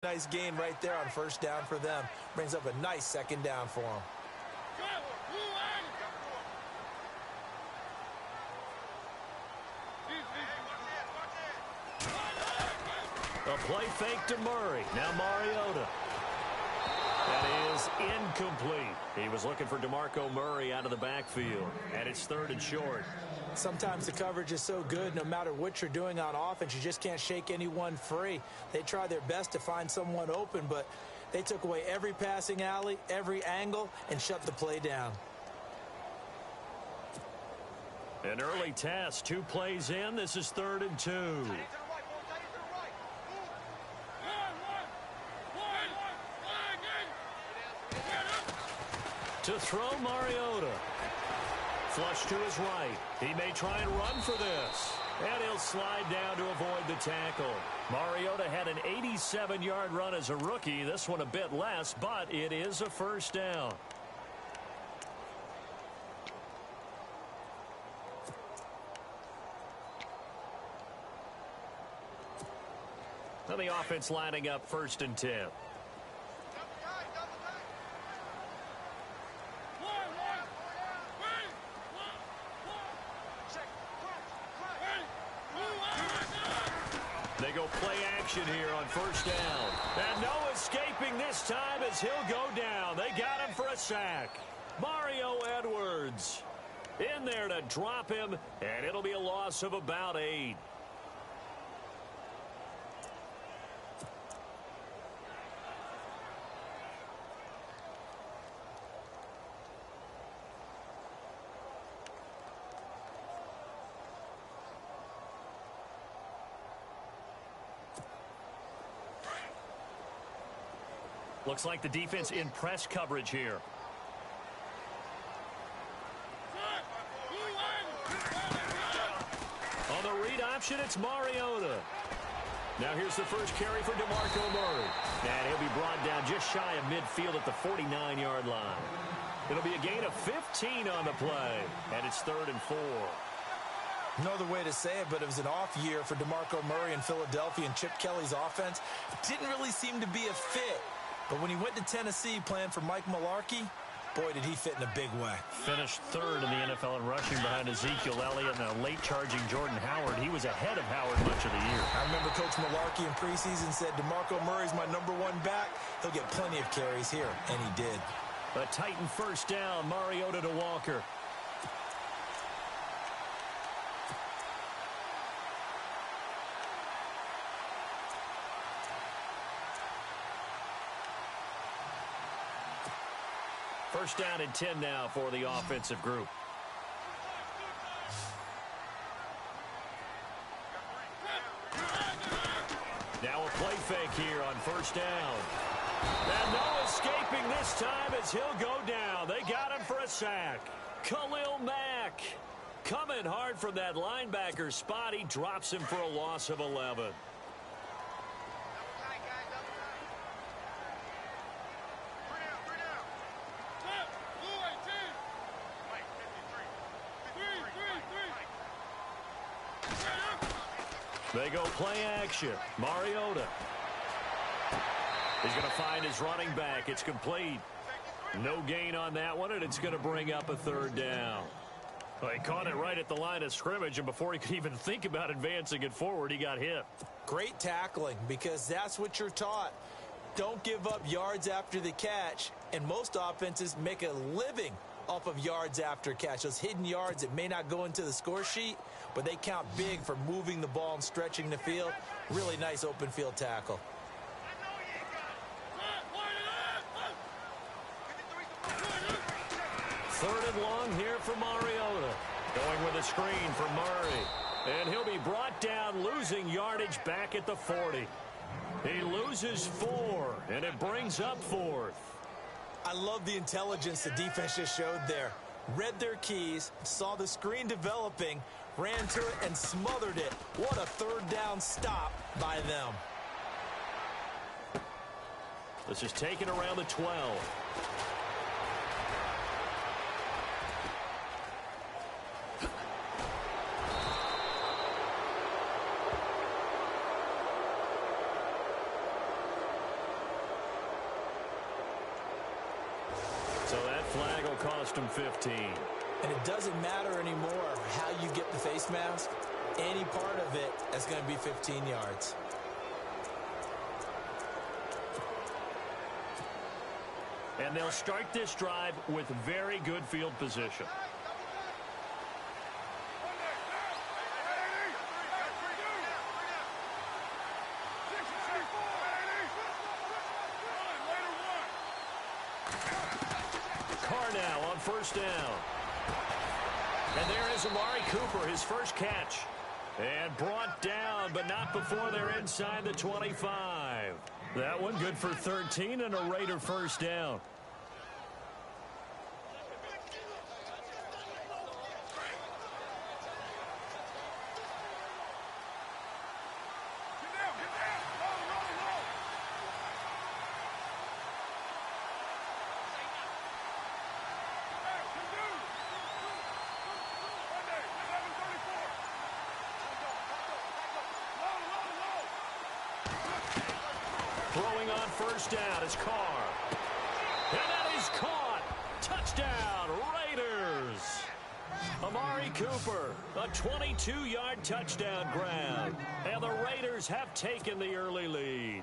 Nice gain right there on first down for them. Brings up a nice second down for them. A play fake to Murray. Now Mariota. That is incomplete. He was looking for DeMarco Murray out of the backfield. And it's 3rd and short. Sometimes the coverage is so good, no matter what you're doing on offense, you just can't shake anyone free. They try their best to find someone open, but they took away every passing alley, every angle, and shut the play down. An early test. 2 plays in. This is 3rd and 2. To throw Mariota. Flush to his right. He may try and run for this. And he'll slide down to avoid the tackle. Mariota had an 87-yard run as a rookie. This one a bit less, but it is a first down. Now the offense lining up 1st and 10. They go play action here on first down. And no escaping this time as he'll go down. They got him for a sack. Mario Edwards in there to drop him, and it'll be a loss of about 8. Looks like the defense in press coverage here. On the read option, it's Mariota. Now here's the first carry for DeMarco Murray. And he'll be brought down just shy of midfield at the 49-yard line. It'll be a gain of 15 on the play. And it's 3rd and 4. No other way to say it, but it was an off year for DeMarco Murray in Philadelphia, and Chip Kelly's offense didn't really seem to be a fit. But when he went to Tennessee playing for Mike Mularkey, boy, did he fit in a big way. Finished 3rd in the NFL in rushing behind Ezekiel Elliott and a late-charging Jordan Howard. He was ahead of Howard much of the year. I remember Coach Mularkey in preseason said, DeMarco Murray's my #1 back. He'll get plenty of carries here, and he did. A Titan first down, Mariota to Walker. First down and 10 now for the offensive group. Now a play fake here on first down. And no escaping this time as he'll go down. They got him for a sack. Khalil Mack coming hard from that linebacker spot. He drops him for a loss of 11. They go play action. Mariota. He's going to find his running back. It's complete. No gain on that one, and it's going to bring up a 3rd down. Well, he caught it right at the line of scrimmage, and before he could even think about advancing it forward, he got hit. Great tackling, because that's what you're taught. Don't give up yards after the catch, and most offenses make a living off of yards after catch. Those hidden yards that may not go into the score sheet, but they count big for moving the ball and stretching the field. Really nice open field tackle. Third and long here for Mariota. Going with a screen for Murray. And he'll be brought down, losing yardage back at the 40. He loses 4, and it brings up 4th. I love the intelligence the defense just showed there. Read their keys, saw the screen developing, ran to it, and smothered it. What a 3rd down stop by them. This is taken around the 12. flag will cost him 15. And it doesn't matter anymore how you get the face mask. Any part of it is going to be 15 yards. And they'll start this drive with very good field position. Now on first down. And there is Amari Cooper, his first catch. And brought down, but not before they're inside the 25. That one good for 13 and a Raider first down. Throwing on first down is Carr. And that is caught. Touchdown, Raiders. Amari Cooper, a 22-yard touchdown grab. And the Raiders have taken the early lead.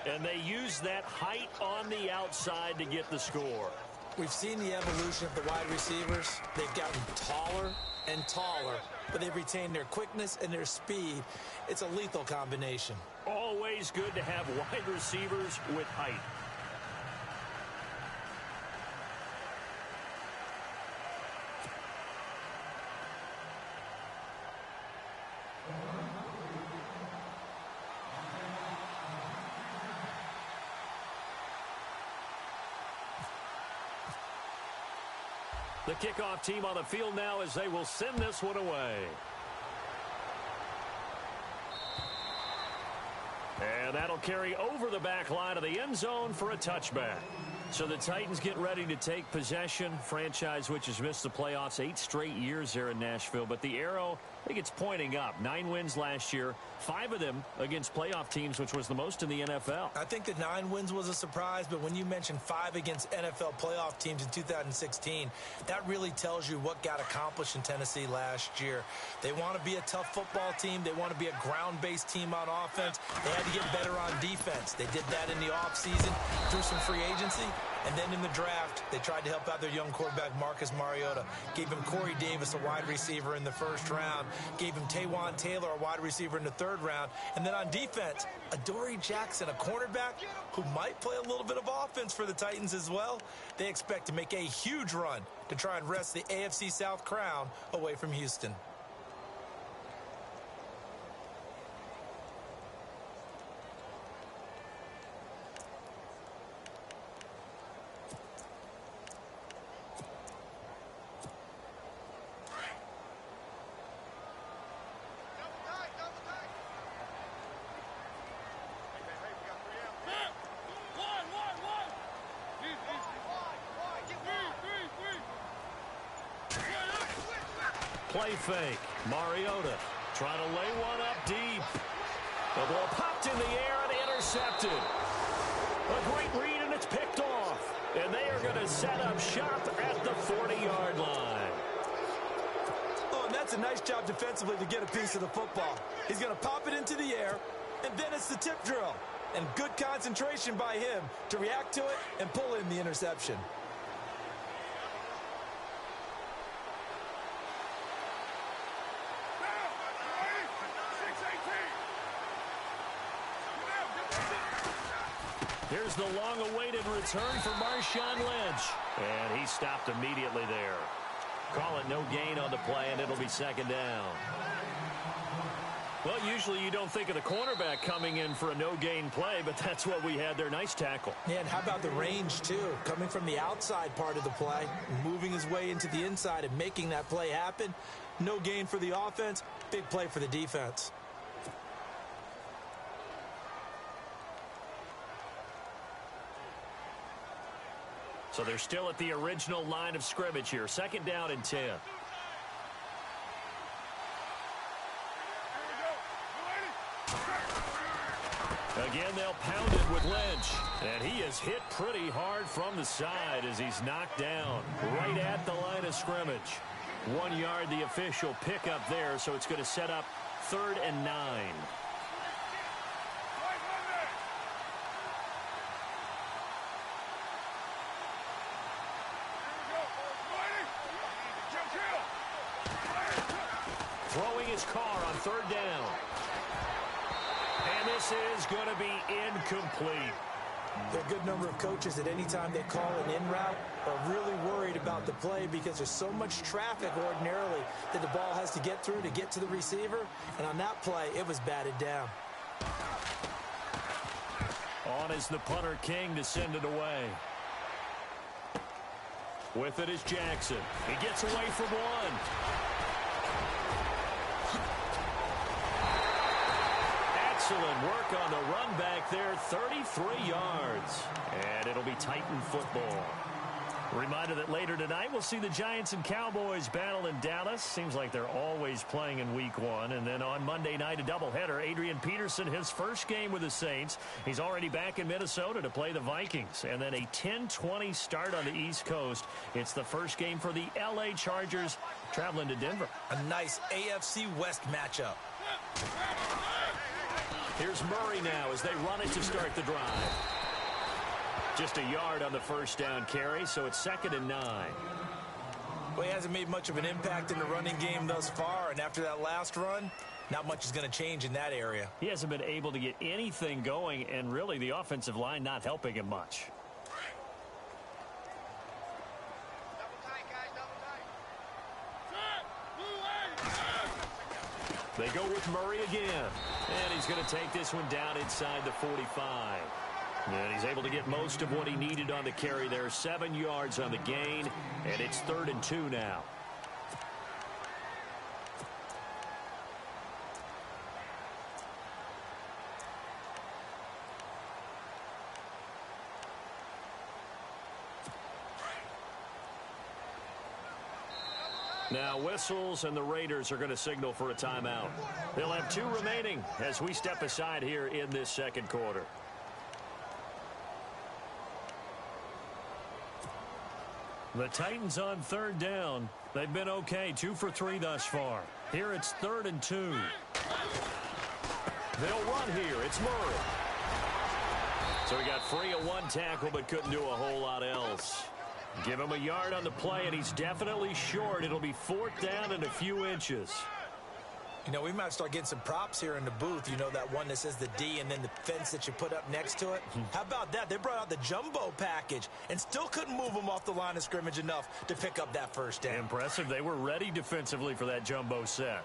And they use that height on the outside to get the score. We've seen the evolution of the wide receivers. They've gotten taller and taller, but they've retained their quickness and their speed. It's a lethal combination. Always good to have wide receivers with height. The kickoff team on the field now as they will send this one away. And that'll carry over the back line of the end zone for a touchback. So the Titans get ready to take possession. Franchise which has missed the playoffs 8 straight years there in Nashville. But the arrow, I think it's pointing up. 9 wins last year, 5 of them against playoff teams, which was the most in the NFL. I think the 9 wins was a surprise, but when you mention 5 against NFL playoff teams in 2016, that really tells you what got accomplished in Tennessee last year. They want to be a tough football team. They want to be a ground-based team on offense. They had to get better on defense. They did that in the offseason through some free agency. And then in the draft, they tried to help out their young quarterback, Marcus Mariota. Gave him Corey Davis, a wide receiver, in the first round. Gave him Taywan Taylor, a wide receiver, in the third round. And then on defense, Adoree Jackson, a cornerback who might play a little bit of offense for the Titans as well. They expect to make a huge run to try and wrest the AFC South crown away from Houston. Play fake. Mariota trying to lay one up deep. The ball popped in the air and intercepted. A great read, and it's picked off. And they are going to set up shop at the 40-yard line. Oh, and that's a nice job defensively to get a piece of the football. He's going to pop it into the air, and then it's the tip drill. And good concentration by him to react to it and pull in the interception. Here's the long-awaited return for Marshawn Lynch. And he stopped immediately there. Call it no gain on the play, and it'll be second down. Well, usually you don't think of the cornerback coming in for a no-gain play, but that's what we had there. Nice tackle. Yeah, and how about the range, too? Coming from the outside part of the play, moving his way into the inside and making that play happen. No gain for the offense, big play for the defense. So they're still at the original line of scrimmage here. Second down and 10. Again, they'll pound it with Lynch. And he is hit pretty hard from the side as he's knocked down right at the line of scrimmage. 1 yard, the official pickup there, so it's going to set up 3rd and 9. Throwing his car on 3rd down. And this is going to be incomplete. There are a good number of coaches at any time they call an in route are really worried about the play because there's so much traffic ordinarily that the ball has to get through to get to the receiver. And on that play, it was batted down. On is the punter King to send it away. With it is Jackson. He gets away from one. Excellent work on the run back there, 33 yards. And it'll be Titan football. Reminder that later tonight we'll see the Giants and Cowboys battle in Dallas. Seems like they're always playing in week 1. And then on Monday night, a doubleheader. Adrian Peterson, his first game with the Saints. He's already back in Minnesota to play the Vikings. And then a 10:20 start on the East Coast. It's the first game for the L.A. Chargers traveling to Denver. A nice AFC West matchup. Here's Murray now as they run it to start the drive. Just a yard on the first down carry, so it's 2nd and 9. Well, he hasn't made much of an impact in the running game thus far, and after that last run, not much is going to change in that area. He hasn't been able to get anything going, and really the offensive line not helping him much. They go with Murray again. And he's going to take this one down inside the 45. And he's able to get most of what he needed on the carry there. 7 yards on the gain. And it's 3rd and 2 now. Now whistles, and the Raiders are going to signal for a timeout. They'll have 2 remaining as we step aside here in this second quarter. The Titans on 3rd down. They've been okay, 2 for 3 thus far. Here it's 3rd and 2. They'll run here. It's Murray. So he got free of 1 tackle but couldn't do a whole lot else. Give him a yard on the play, and he's definitely short. It'll be 4th down and a few inches. You know, we might start getting some props here in the booth. You know, that one that says the D and then the fence that you put up next to it. How about that? They brought out the jumbo package and still couldn't move them off the line of scrimmage enough to pick up that first down. Impressive. They were ready defensively for that jumbo set.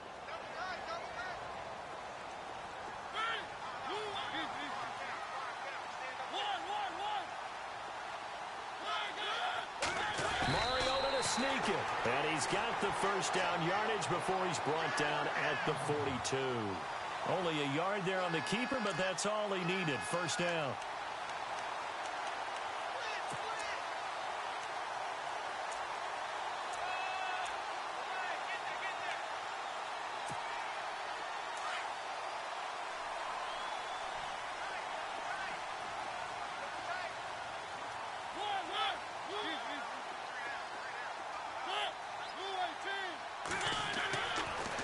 Sneak it. And he's got the first down yardage before he's brought down at the 42. Only a yard there on the keeper, but that's all he needed. First down.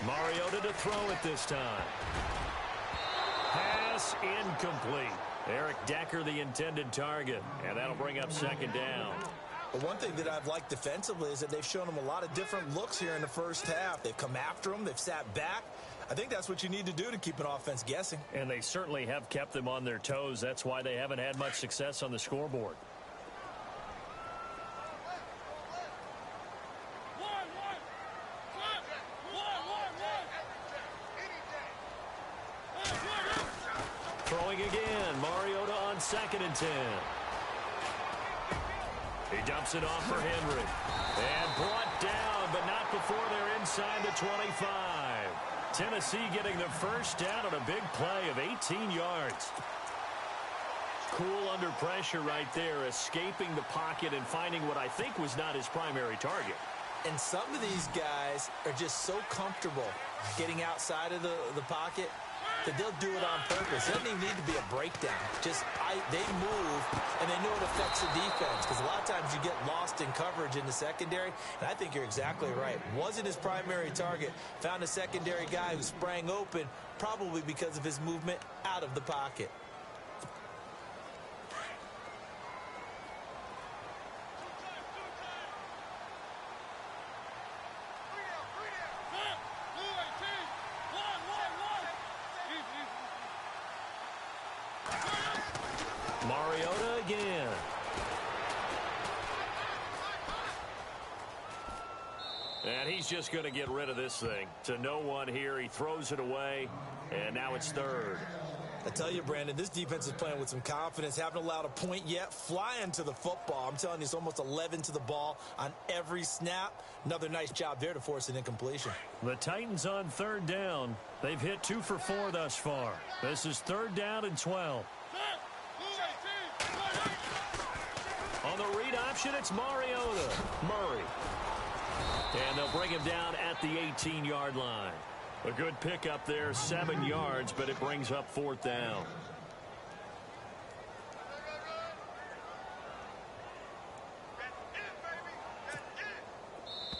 Mariota to throw it this time. Pass incomplete. Eric Decker the intended target, and that'll bring up 2nd down. But one thing that I've liked defensively is that they've shown them a lot of different looks here in the first half. They've come after them. They've sat back. I think that's what you need to do to keep an offense guessing. And they certainly have kept them on their toes. That's why they haven't had much success on the scoreboard. Throwing again. Mariota on 2nd and 10. He dumps it off for Henry. And brought down, but not before they're inside the 25. Tennessee getting the first down on a big play of 18 yards. Cool under pressure right there, escaping the pocket and finding what I think was not his primary target. And some of these guys are just so comfortable getting outside of the pocket that they'll do it on purpose. It doesn't even need to be a breakdown. Just they move, and they know it affects the defense because a lot of times you get lost in coverage in the secondary, and I think you're exactly right. Wasn't his primary target. Found a secondary guy who sprang open, probably because of his movement out of the pocket. Mariota again. And he's just going to get rid of this thing. To no one here. He throws it away, and now it's third. I tell you, Brandon, this defense is playing with some confidence. Haven't allowed a point yet. Flying to the football. I'm telling you, it's almost 11 to the ball on every snap. Another nice job there to force an incompletion. The Titans on third down. They've hit 2 for 4 thus far. This is third down and 12. On the read option, it's Mariota. Murray. And they'll bring him down at the 18-yard line. A good pickup there, 7 yards, but it brings up fourth down.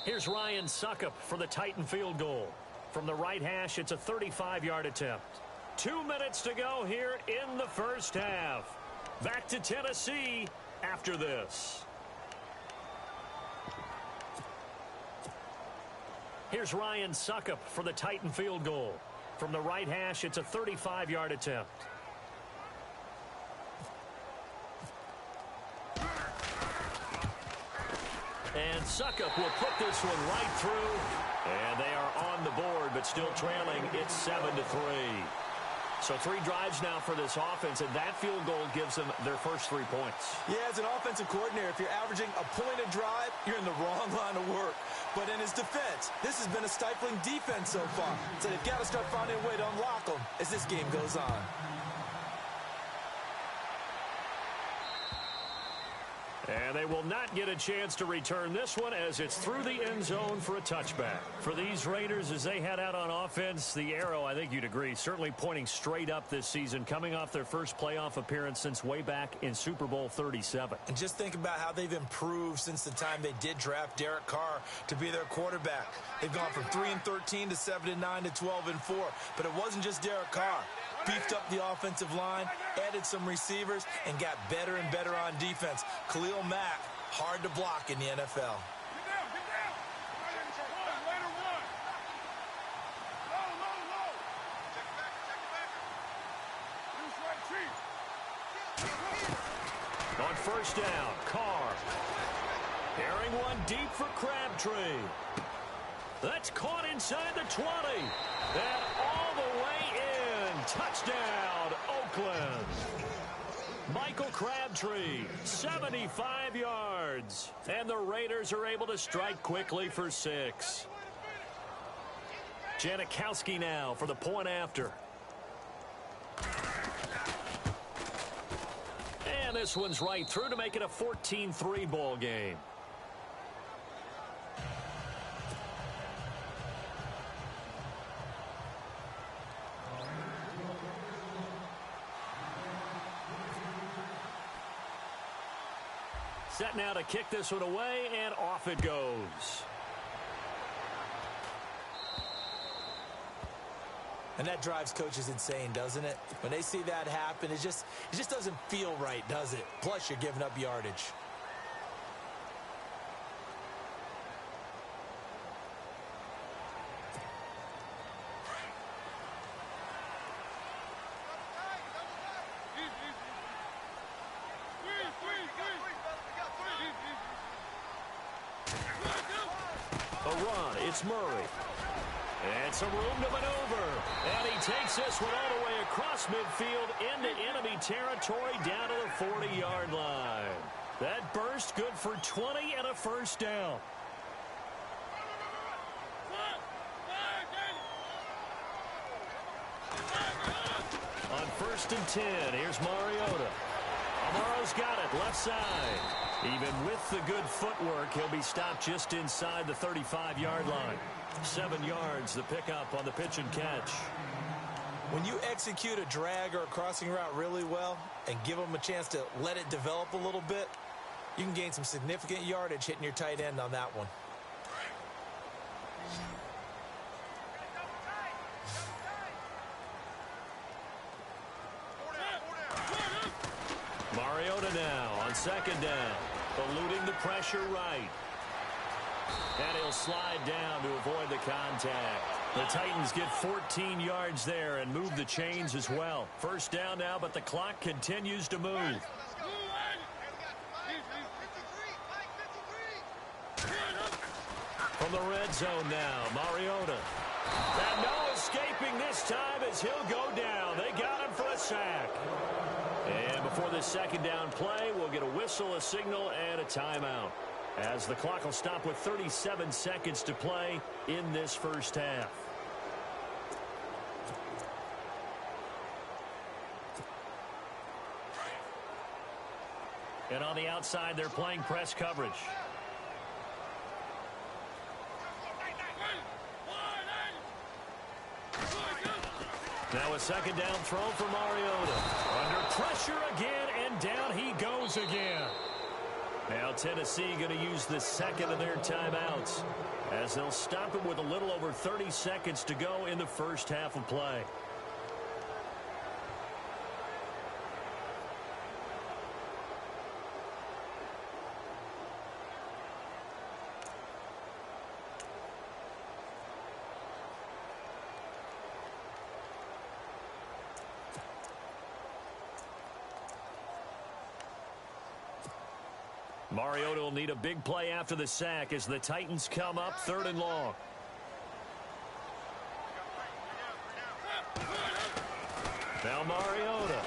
Here's Ryan Suckup for the Titan field goal. From the right hash, it's a 35-yard attempt. 2 minutes to go here in the first half. Back to Tennessee after this. Here's Ryan Suckup for the Titan field goal. From the right hash, it's a 35-yard attempt. And Suckup will put this one right through. And they are on the board, but still trailing. It's 7-3. So 3 drives now for this offense, and that field goal gives them their first 3 points. Yeah, as an offensive coordinator, if you're averaging a point a drive, you're in the wrong line of work. But in his defense, this has been a stifling defense so far. So they've got to start finding a way to unlock them as this game goes on. And they will not get a chance to return this one as it's through the end zone for a touchback. For these Raiders, as they head out on offense, the arrow, I think you'd agree, certainly pointing straight up this season, coming off their first playoff appearance since way back in Super Bowl 37. And just think about how they've improved since the time they did draft Derek Carr to be their quarterback. They've gone from 3-13 to 7-9 to 12-4. But it wasn't just Derek Carr. Beefed up the offensive line, added some receivers, and got better and better on defense. Khalil Mack, hard to block in the NFL. On first down, Carr. Carrying one deep for Crabtree. That's caught inside the 20. And all the way in. Touchdown, Oakland. Michael Crabtree, 75 yards. And the Raiders are able to strike quickly for 6. Janikowski now for the point after. And this one's right through to make it a 14-3 ball game. Set now to kick this one away, and off it goes. And that drives coaches insane, doesn't it? When they see that happen, it just doesn't feel right, does it? Plus, you're giving up yardage. It's Murray. And some room to maneuver. And he takes this one all the way across midfield into enemy territory down to the 40-yard line. That burst good for 20 and a first down. On 1st and 10, here's Mariota. Amaro's got it, left side. Even with the good footwork, he'll be stopped just inside the 35-yard line. 7 yards, the pickup on the pitch and catch. When you execute a drag or a crossing route really well and give them a chance to let it develop a little bit, you can gain some significant yardage hitting your tight end on that one. Mariota now on second down, eluding the pressure right. And he'll slide down to avoid the contact. The Titans get 14 yards there and move the chains as well. First down now, but the clock continues to move. From the red zone now, Mariota. And no escaping this time as he'll go down. They got him for a sack. And before this second down play, we'll get a whistle, a signal, and a timeout, as the clock will stop with 37 seconds to play in this first half. And on the outside, they're playing press coverage. Now a second down throw for Mariota. Under pressure again, and down he goes again. Now Tennessee going to use the second of their timeouts, as they'll stop it with a little over 30 seconds to go in the first half of play. Mariota will need a big play after the sack as the Titans come up 3rd and long. Now Mariota.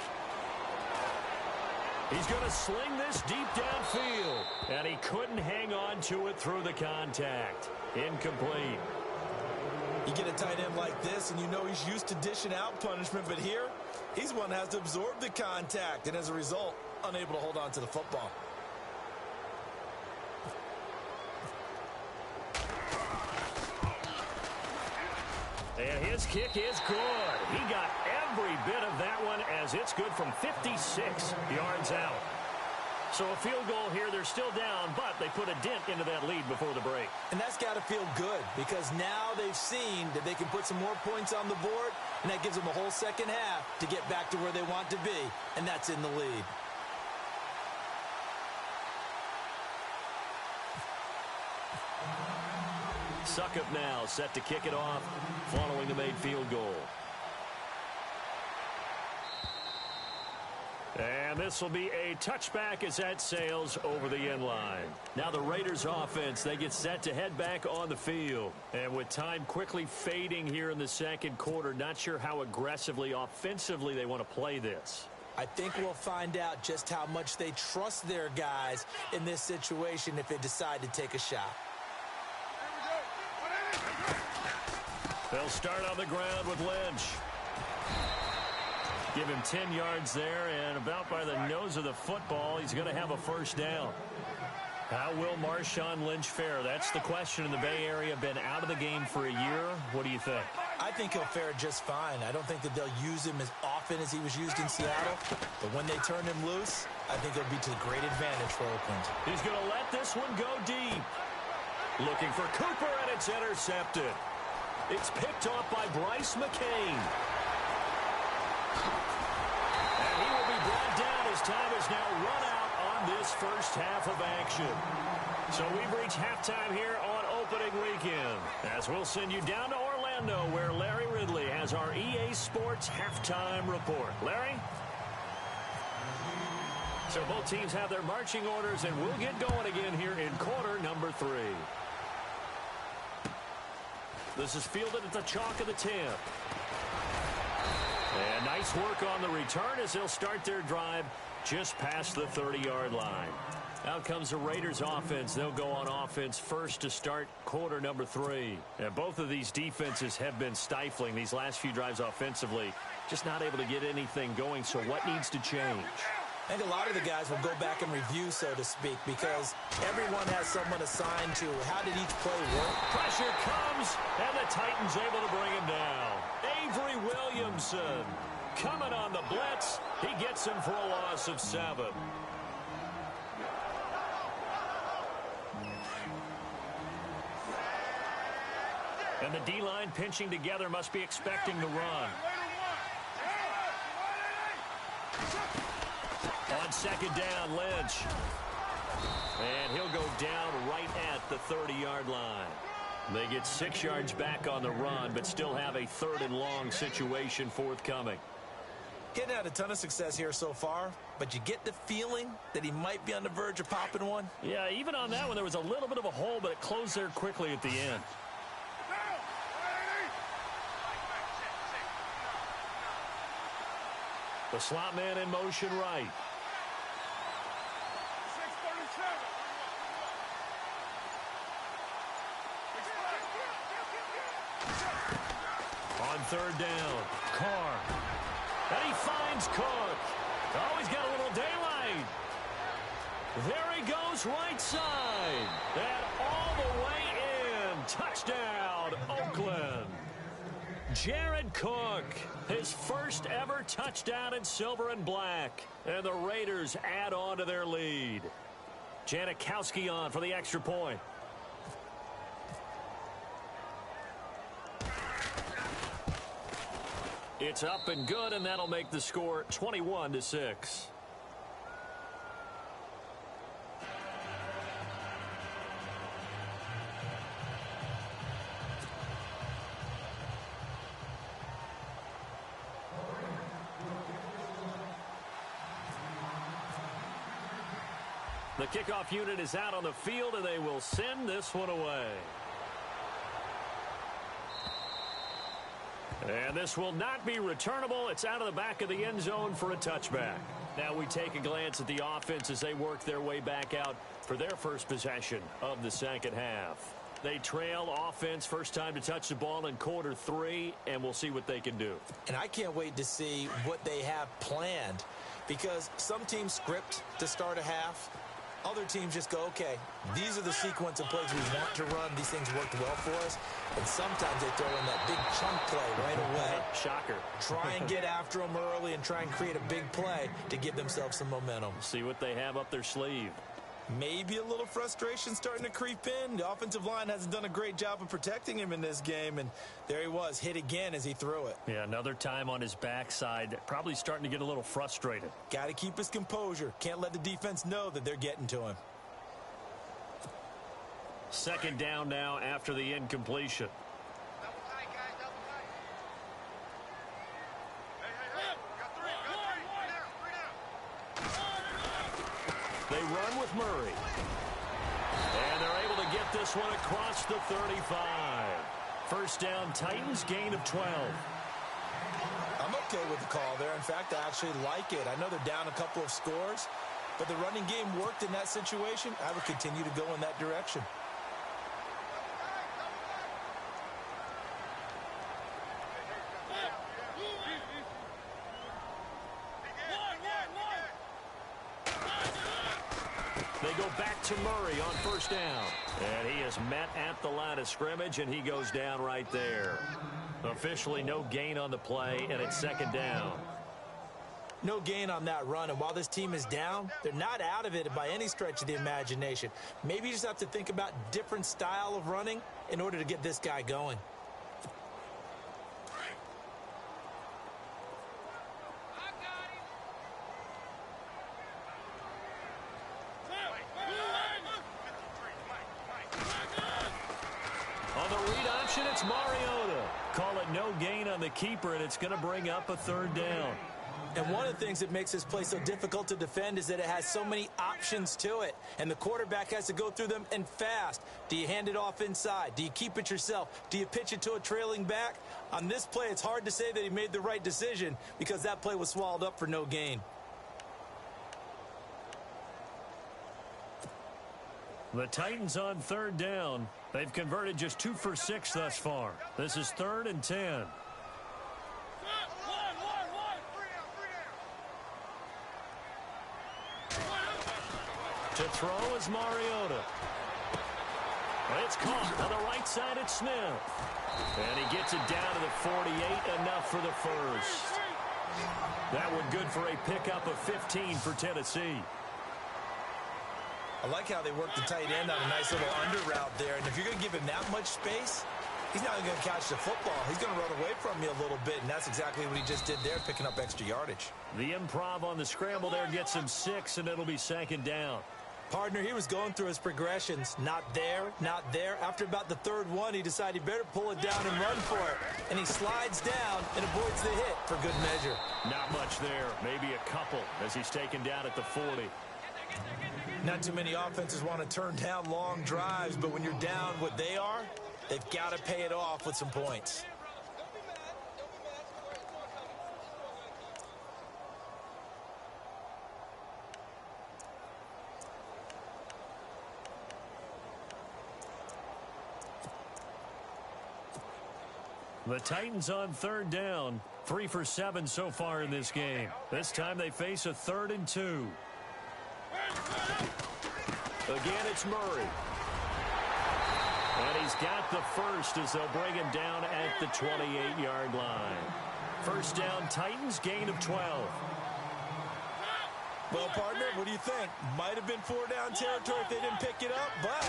He's going to sling this deep downfield, and he couldn't hang on to it through the contact. Incomplete. You get a tight end like this, and you know he's used to dishing out punishment, but here, he's one that has to absorb the contact, and as a result, unable to hold on to the football. And his kick is good. He got every bit of that one, as it's good from 56 yards out. So a field goal here. They're still down, but they put a dent into that lead before the break. And that's got to feel good, because now they've seen that they can put some more points on the board, and that gives them a whole second half to get back to where they want to be, and that's in the lead. Suckup now set to kick it off following the made field goal. And this will be a touchback as that sails over the end line. Now the Raiders offense, they get set to head back on the field. And with time quickly fading here in the second quarter, not sure how aggressively, offensively they want to play this. I think we'll find out just how much they trust their guys in this situation if they decide to take a shot. They'll start on the ground with Lynch. Give him 10 yards there, and about by the nose of the football, he's going to have a first down. How will Marshawn Lynch fare? That's the question in the Bay Area. Been out of the game for a year. What do you think? I think he'll fare just fine. I don't think that they'll use him as often as he was used in Seattle. But when they turn him loose, I think it'll be to great advantage for Oakland. He's going to let this one go deep. Looking for Cooper, and it's intercepted. It's picked off by Bryce McCain. And he will be brought down as time is now run out on this first half of action. So we've reached halftime here on opening weekend, as we'll send you down to Orlando, where Larry Ridley has our EA Sports halftime report. Larry? So both teams have their marching orders, and we'll get going again here in quarter number 3. This is fielded at the chalk of the 10. And nice work on the return as they'll start their drive just past the 30-yard line. Out comes the Raiders offense. They'll go on offense first to start quarter number 3. And both of these defenses have been stifling these last few drives offensively. Just not able to get anything going. So what needs to change? I think a lot of the guys will go back and review, so to speak, because everyone has someone assigned to how did each play work. Pressure comes, and the Titans able to bring him down. A Avery Williamson coming on the blitz. He gets him for a loss of 7. And the D-line pinching together must be expecting the run. On second down, Lynch. And he'll go down right at the 30-yard line. They get 6 yards back on the run, but still have a 3rd and long situation forthcoming. Getting had a ton of success here so far, but you get the feeling that he might be on the verge of popping one. Yeah, even on that one, there was a little bit of a hole, but it closed there quickly at the end. The slot man in motion right. On 3rd down, Carr. And he finds Cook. Oh, he's got a little daylight. There he goes right side. And all the way in. Touchdown, Oakland. Jared Cook, his first ever touchdown in silver and black. And the Raiders add on to their lead. Janikowski on for the extra point. It's up and good, and that'll make the score 21-6. The kickoff unit is out on the field, and they will send this one away. And this will not be returnable. It's out of the back of the end zone for a touchback. Now we take a glance at the offense as they work their way back out for their first possession of the second half. They trail offense, first time to touch the ball in quarter 3, and we'll see what they can do. And I can't wait to see what they have planned, because some teams script to start a half. Other teams just go, okay, these are the sequence of plays we want to run. These things worked well for us. And sometimes they throw in that big chunk play right away. Shocker. Try and get after them early and try and create a big play to give themselves some momentum. See what they have up their sleeve. Maybe a little frustration starting to creep in. The offensive line hasn't done a great job of protecting him in this game, and there he was, hit again as he threw it. Yeah, another time on his backside, probably starting to get a little frustrated. Got to keep his composure. Can't let the defense know that they're getting to him. Second down now after the incompletion. They run with Murray. And they're able to get this one across the 35. First down, Titans, gain of 12. I'm okay with the call there. In fact, I actually like it. I know they're down a couple of scores, but the running game worked in that situation. I would continue to go in that direction. They go back to Murray on first down. And he is met at the line of scrimmage, and he goes down right there. Officially no gain on the play, and it's second down. No gain on that run, and while this team is down, they're not out of it by any stretch of the imagination. Maybe you just have to think about different style of running in order to get this guy going. On the read option, it's Mariota. Call it no gain on the keeper, and it's going to bring up a third down. And one of the things that makes this play so difficult to defend is that it has so many options to it. And the quarterback has to go through them and fast. Do you hand it off inside? Do you keep it yourself? Do you pitch it to a trailing back? On this play, it's hard to say that he made the right decision because that play was swallowed up for no gain. The Titans on third down. They've converted just 2 for 6 thus far. This is 3rd and 10. To throw is Mariota. It's caught on the right side at Smith. And he gets it down to the 48, enough for the first. That one good for a pickup of 15 for Tennessee. I like how they work the tight end on a nice little under route there. And if you're going to give him that much space, he's not going to catch the football. He's going to run away from you a little bit, and that's exactly what he just did there, picking up extra yardage. The improv on the scramble there gets him 6, and it'll be second down. Partner, he was going through his progressions. Not there, not there. After about the third one, he decided he better pull it down and run for it. And he slides down and avoids the hit for good measure. Not much there. Maybe a couple as he's taken down at the 40. Not too many offenses want to turn down long drives, but when you're down what they are, they've got to pay it off with some points. The Titans on third down. 3 for 7 so far in this game. This time they face a 3rd and 2. Again, it's Murray. And he's got the first as they'll bring him down at the 28-yard line. First down, Titans, gain of 12. Well, partner, what do you think? Might have been 4-down territory if they didn't pick it up, but...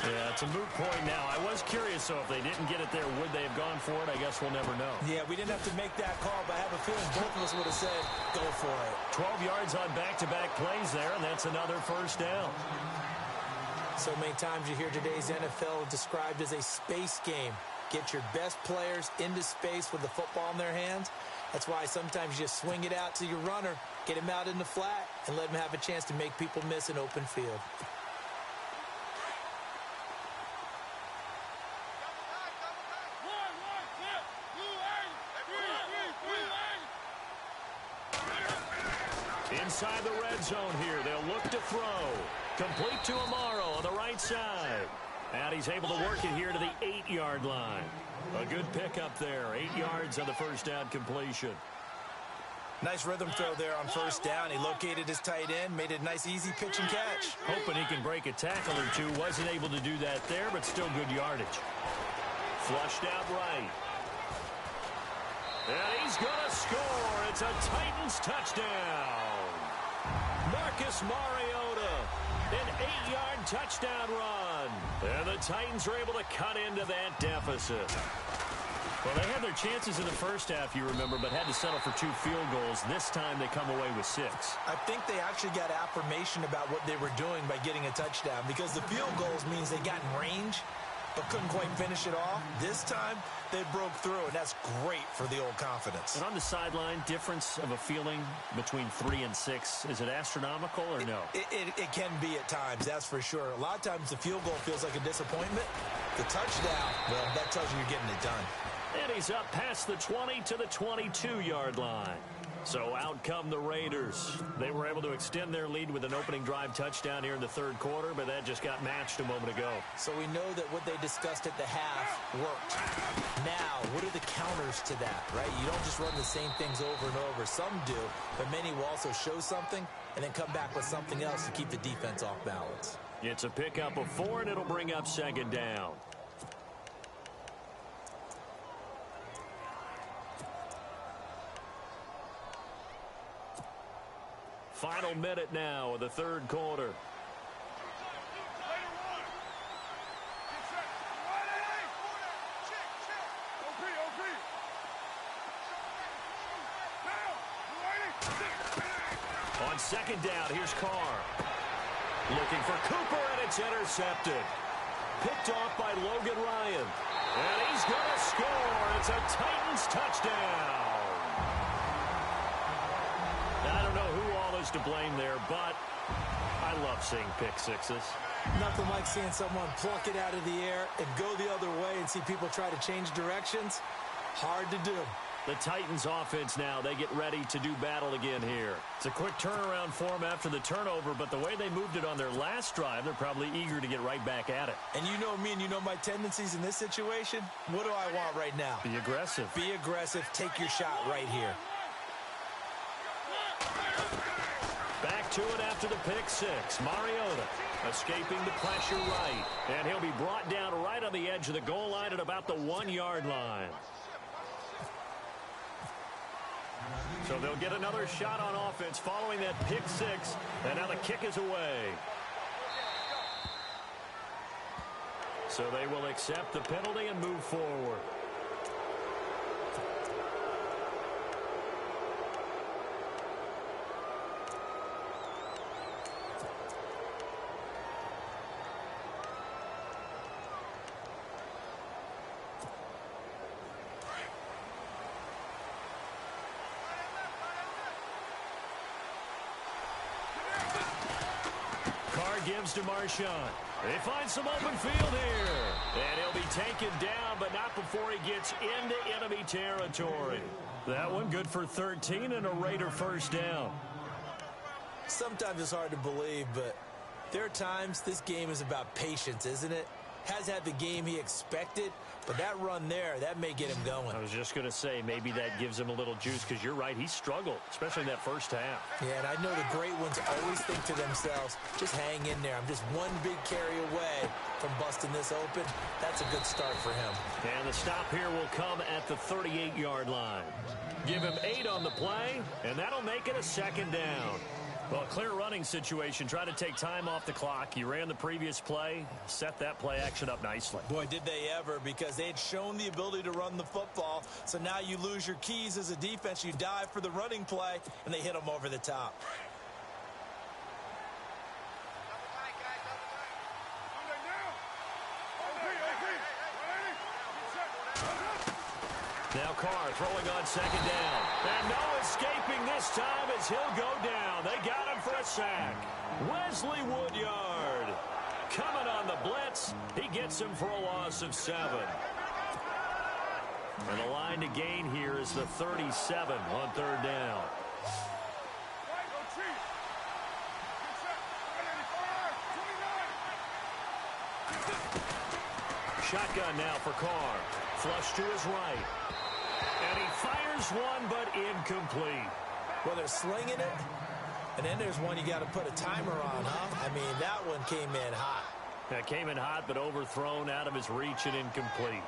Yeah, it's a moot point now. I was curious, so if they didn't get it there, would they have gone for it? I guess we'll never know. Yeah, we didn't have to make that call, but I have a feeling both of us would have said, go for it. 12 yards on back-to-back plays there, and that's another first down. So many times you hear today's NFL described as a space game. Get your best players into space with the football in their hands. That's why sometimes you just swing it out to your runner, get him out in the flat, and let him have a chance to make people miss an open field. Inside the red zone here, they'll look to throw. Complete to Amaro on the right side. And he's able to work it here to the 8-yard line. A good pickup there. 8 yards on the first down completion. Nice rhythm throw there on first down. He located his tight end, made it a nice easy pitch and catch. Hoping he can break a tackle or two. Wasn't able to do that there, but still good yardage. Flushed out right. And he's going to score. It's a Titans touchdown. Marcus Mariota, an 8-yard touchdown run. And the Titans are able to cut into that deficit. Well, they had their chances in the first half, you remember, but had to settle for 2 field goals. This time they come away with 6. I think they actually got affirmation about what they were doing by getting a touchdown, because the field goals means they got in range but couldn't quite finish it off. This time they broke through, and that's great for the old confidence. And on the sideline, difference of a feeling between 3 and 6, is it astronomical or no? It can be at times, that's for sure. A lot of times the field goal feels like a disappointment. The touchdown, well, that tells you you're getting it done. And he's up past the 20 to the 22-yard line. So out come the Raiders. They were able to extend their lead with an opening drive touchdown here in the third quarter, but that just got matched a moment ago. So we know that what they discussed at the half worked. Now, what are the counters to that, right? You don't just run the same things over and over. Some do, but many will also show something and then come back with something else to keep the defense off balance. It's a pickup of 4, and it'll bring up second down. Final minute now of the third quarter. On second down, here's Carr. Looking for Cooper, and it's intercepted. Picked off by Logan Ryan. And he's going to score. It's a Titans touchdown. I don't know who all is to blame there, but I love seeing pick sixes. Nothing like seeing someone pluck it out of the air and go the other way and see people try to change directions. Hard to do. The Titans offense now, they get ready to do battle again here. It's a quick turnaround for them after the turnover, but the way they moved it on their last drive, they're probably eager to get right back at it. And you know me and you know my tendencies in this situation. What do I want right now? Be aggressive. Be aggressive. Take your shot right here. Back to it after the pick six. Mariota escaping the pressure right. And he'll be brought down right on the edge of the goal line at about the 1-yard line. So they'll get another shot on offense following that pick six. And now the kick is away. So they will accept the penalty and move forward. Gives to Marshawn. They find some open field here. And he'll be taken down, but not before he gets into enemy territory. That one good for 13 and a Raider first down. Sometimes it's hard to believe, but there are times this game is about patience, isn't it? Has had the game he expected, but that run there, that may get him going. I was just going to say, maybe that gives him a little juice, because you're right, he struggled, especially in that first half. Yeah, and I know the great ones always think to themselves, just hang in there. I'm just one big carry away from busting this open. That's a good start for him. And the stop here will come at the 38-yard line. Give him 8 on the play, and that'll make it a second down. Well, clear running situation. Try to take time off the clock. You ran the previous play, set that play action up nicely. Boy, did they ever, because they had shown the ability to run the football. So now you lose your keys as a defense. You dive for the running play, and they hit them over the top. Now Carr throwing on second down. And no escaping this time as he'll go down. They got him for a sack. Wesley Woodyard coming on the blitz. He gets him for a loss of 7. And the line to gain here is the 37 on third down. Shotgun now for Carr. Flush to his right. And he fires one, but incomplete. Well, they're slinging it, and then there's one you got to put a timer on, huh? I mean, that one came in hot. That came in hot, but overthrown out of his reach and incomplete.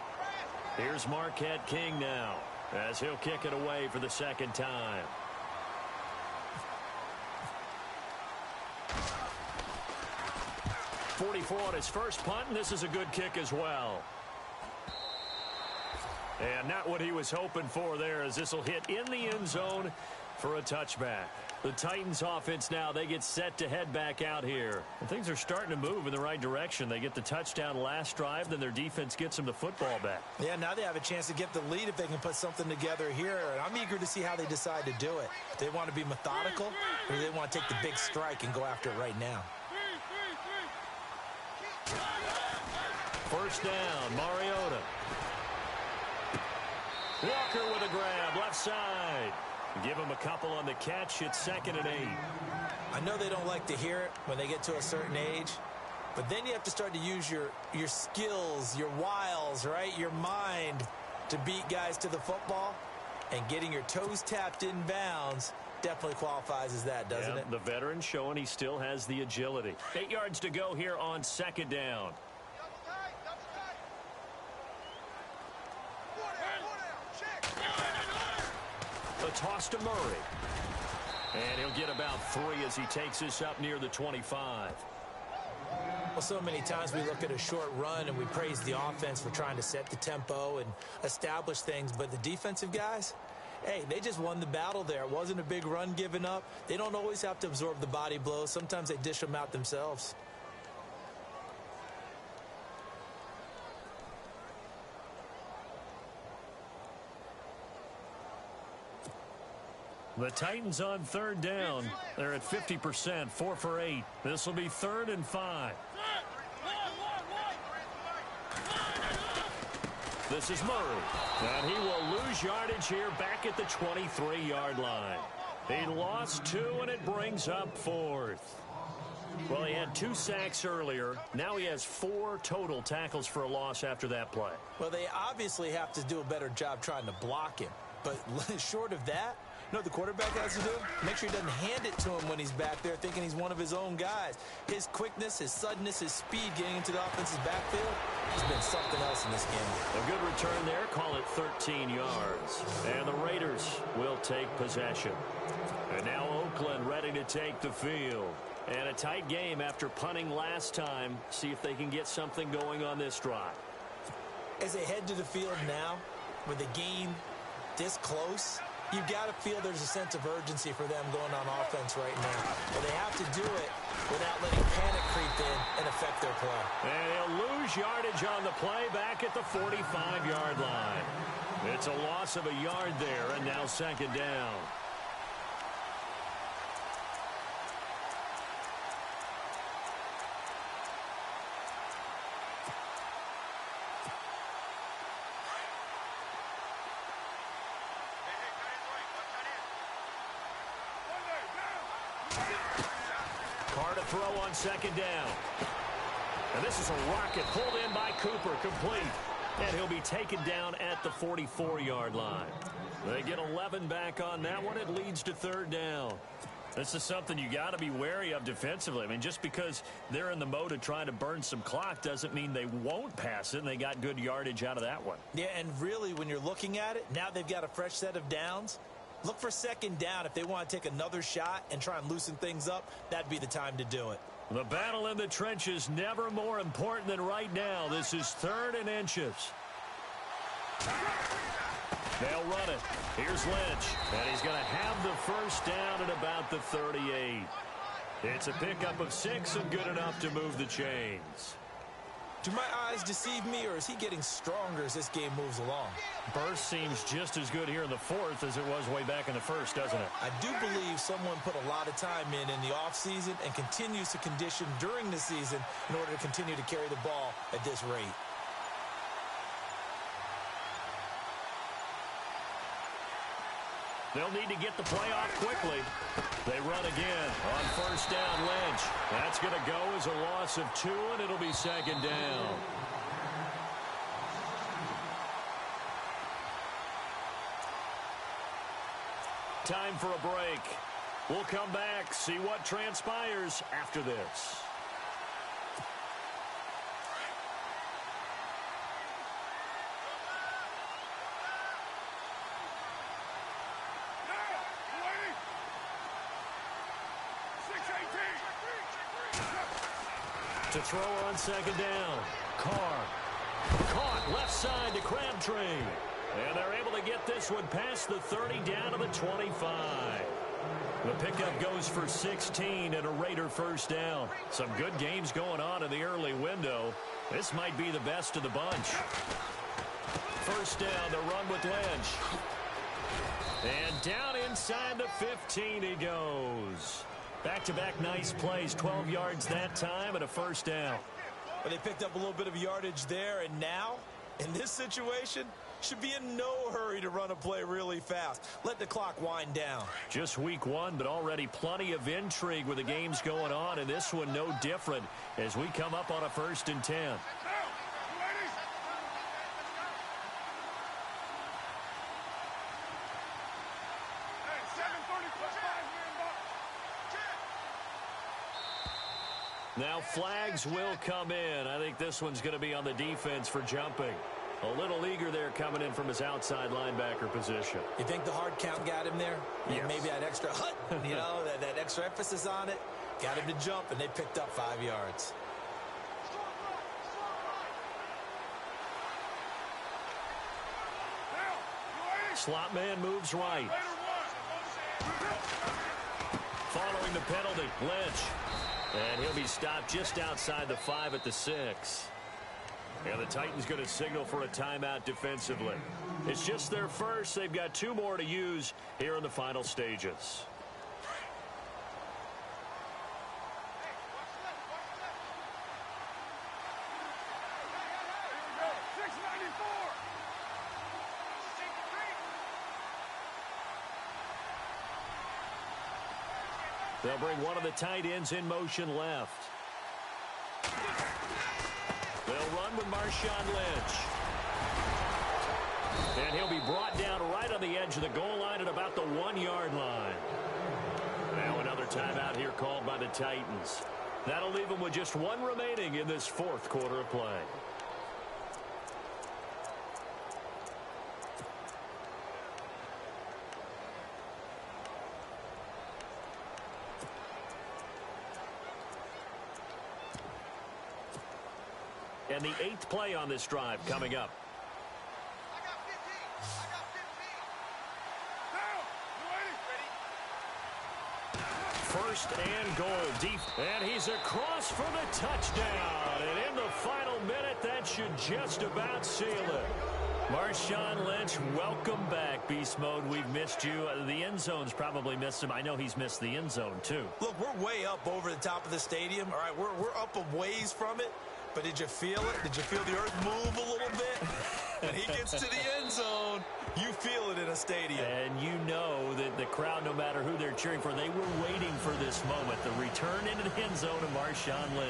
Here's Marquette King now, as he'll kick it away for the second time. .44 on his first punt, and this is a good kick as well. And not what he was hoping for there, as this will hit in the end zone for a touchback. The Titans offense now, they get set to head back out here. And things are starting to move in the right direction. They get the touchdown last drive, then their defense gets them the football back. Yeah, now they have a chance to get the lead if they can put something together here. And I'm eager to see how they decide to do it. Do they want to be methodical, or do they want to take the big strike and go after it right now? First down, Mariota. Walker with a grab, left side. Give him a couple on the catch. It's 2nd and 8. I know they don't like to hear it when they get to a certain age, but then you have to start to use your skills, your wiles, right? Your mind to beat guys to the football, and getting your toes tapped in bounds definitely qualifies as that, doesn't it? The veteran showing he still has the agility. 8 yards to go here on 2nd down. A toss to Murray. And he'll get about 3 as he takes this up near the 25. Well, so many times we look at a short run and we praise the offense for trying to set the tempo and establish things, but the defensive guys, hey, they just won the battle there. It wasn't a big run given up. They don't always have to absorb the body blows. Sometimes they dish them out themselves. The Titans on 3rd down. They're at 50%, 4 for 8. This will be 3rd and 5. This is Murray. And he will lose yardage here back at the 23-yard line. He lost 2, and it brings up 4th. Well, he had 2 sacks earlier. Now he has 4 total tackles for a loss after that play. Well, they obviously have to do a better job trying to block him. But short of that, You know what the quarterback has to do? Make sure he doesn't hand it to him when he's back there thinking he's one of his own guys. His quickness, his suddenness, his speed getting into the offense's backfield has been something else in this game. A good return there. Call it 13 yards. And the Raiders will take possession. And now Oakland ready to take the field. And a tight game after punting last time. See if they can get something going on this drive. As they head to the field now, with the game this close, you've got to feel there's a sense of urgency for them going on offense right now. But they have to do it without letting panic creep in and affect their play. And he'll lose yardage on the play back at the 45-yard line. It's a loss of a yard there, and now second down. Carr to throw on second down. And this is a rocket pulled in by Cooper, complete. And he'll be taken down at the 44-yard line. They get 11 back on that one. It leads to third down. This is something you got to be wary of defensively. I mean, just because they're in the mode of trying to burn some clock doesn't mean they won't pass it, and they got good yardage out of that one. Yeah, and really, when you're looking at it, now they've got a fresh set of downs. Look for second down. If they want to take another shot and try and loosen things up, that'd be the time to do it. The battle in the trenches never more important than right now. This is third and inches. They'll run it. Here's Lynch. And he's going to have the first down at about the 38. It's a pickup of 6 and good enough to move the chains. Do my eyes deceive me, or is he getting stronger as this game moves along? Burst seems just as good here in the fourth as it was way back in the first, doesn't it? I do believe someone put a lot of time in the offseason and continues to condition during the season in order to continue to carry the ball at this rate. They'll need to get the play off quickly. They run again on first down. Lynch. That's going to go as a loss of 2, and it'll be second down. Time for a break. We'll come back, see what transpires after this. To throw on second down. Carr. Caught left side to Crabtree. And they're able to get this one past the 30 down to the 25. The pickup goes for 16 and a Raider first down. Some good games going on in the early window. This might be the best of the bunch. First down, the run with Lynch. And down inside the 15 he goes. Back-to-back nice plays, 12 yards that time and a first down. Well, they picked up a little bit of yardage there, and now, in this situation, should be in no hurry to run a play really fast. Let the clock wind down. Just week 1, but already plenty of intrigue with the games going on, and this one no different as we come up on a 1st and 10. Now flags will come in. I think this one's going to be on the defense for jumping. A little eager there coming in from his outside linebacker position. You think the hard count got him there? Yes. Maybe that extra hut, you know, that extra emphasis on it. Got him to jump, and they picked up 5 yards. Slot man moves right. Following the penalty, Lynch. And he'll be stopped just outside the 5 at the 6. And the Titans going to signal for a timeout defensively. It's just their first. They've got 2 more to use here in the final stages. They'll bring one of the tight ends in motion left. They'll run with Marshawn Lynch. And he'll be brought down right on the edge of the goal line at about the 1-yard line. Now another timeout here called by the Titans. That'll leave them with just one remaining in this fourth quarter of play. And the 8th play on this drive coming up. First and goal deep. And he's across for the touchdown. And in the final minute, that should just about seal it. Marshawn Lynch, welcome back, Beast Mode. We've missed you. The end zone's probably missed him. I know he's missed the end zone, too. Look, we're way up over the top of the stadium. All right, we're up a ways from it. But did you feel it? Did you feel the earth move a little bit? When he gets to the end zone, you feel it in a stadium. And you know that the crowd, no matter who they're cheering for, they were waiting for this moment. The return into the end zone of Marshawn Lynch.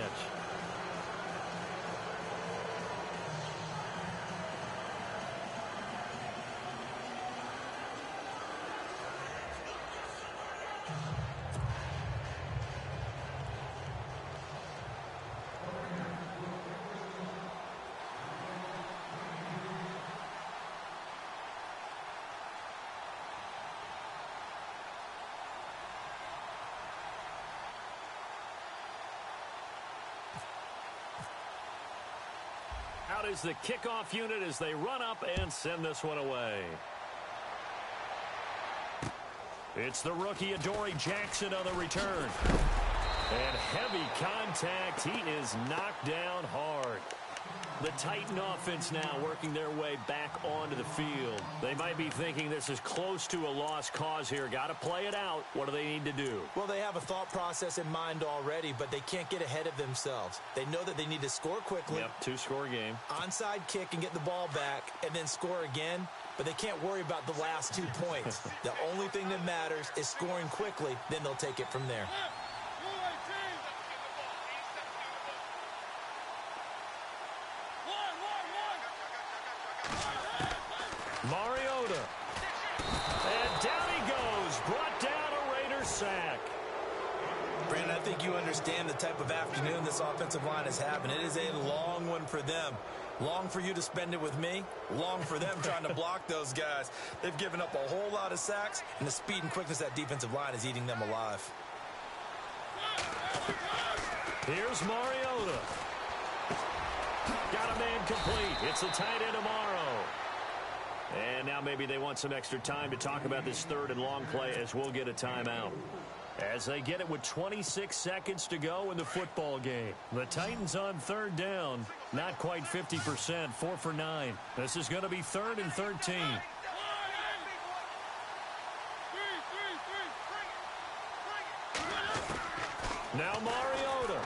Out is the kickoff unit as they run up and send this one away. It's the rookie Adoree Jackson on the return. And heavy contact. He is knocked down hard. The Titan offense now working their way back onto the field. They might be thinking this is close to a lost cause here. Got to play it out. What do they need to do? Well, they have a thought process in mind already, but they can't get ahead of themselves. They know that they need to score quickly. Yep, 2-score game. Onside kick and get the ball back and then score again. But they can't worry about the last 2 points. The only thing that matters is scoring quickly. Then they'll take it from there. Mariota. And down he goes. Brought down a Raider sack. Brandon, I think you understand the type of afternoon this offensive line is having. It is a long one for them. Long for you to spend it with me. Long for them trying to block those guys. They've given up a whole lot of sacks, and the speed and quickness of that defensive line is eating them alive. Here's Mariota. Got a man complete. It's a tight end tomorrow. And now maybe they want some extra time to talk about this third and long play as we'll get a timeout. As they get it with 26 seconds to go in the football game. The Titans on third down. Not quite 50%, 4 for 9. This is going to be 3rd and 13. Now Mariota.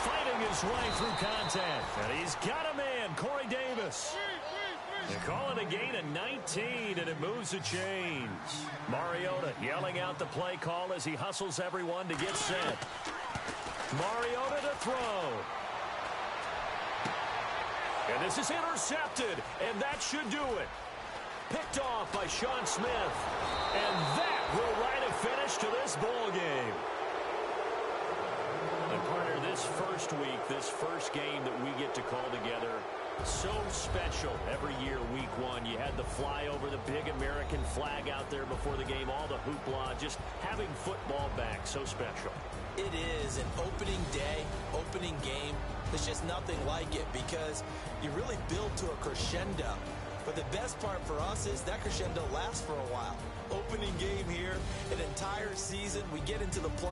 Fighting his way through contact. And he's got a man, Corey Davis. They call it a gain of 19, and it moves the chains. Mariota yelling out the play call as he hustles everyone to get set. Mariota to throw. And this is intercepted, and that should do it. Picked off by Sean Smith. And that will write a finish to this ball game. And partner, this first week, this first game that we get to call together, so special every year, week one. You had the flyover, the big American flag out there before the game, all the hoopla, just having football back, so special. It is an opening day, opening game. There's just nothing like it because you really build to a crescendo. But the best part for us is that crescendo lasts for a while. Opening game here, an entire season, we get into the play.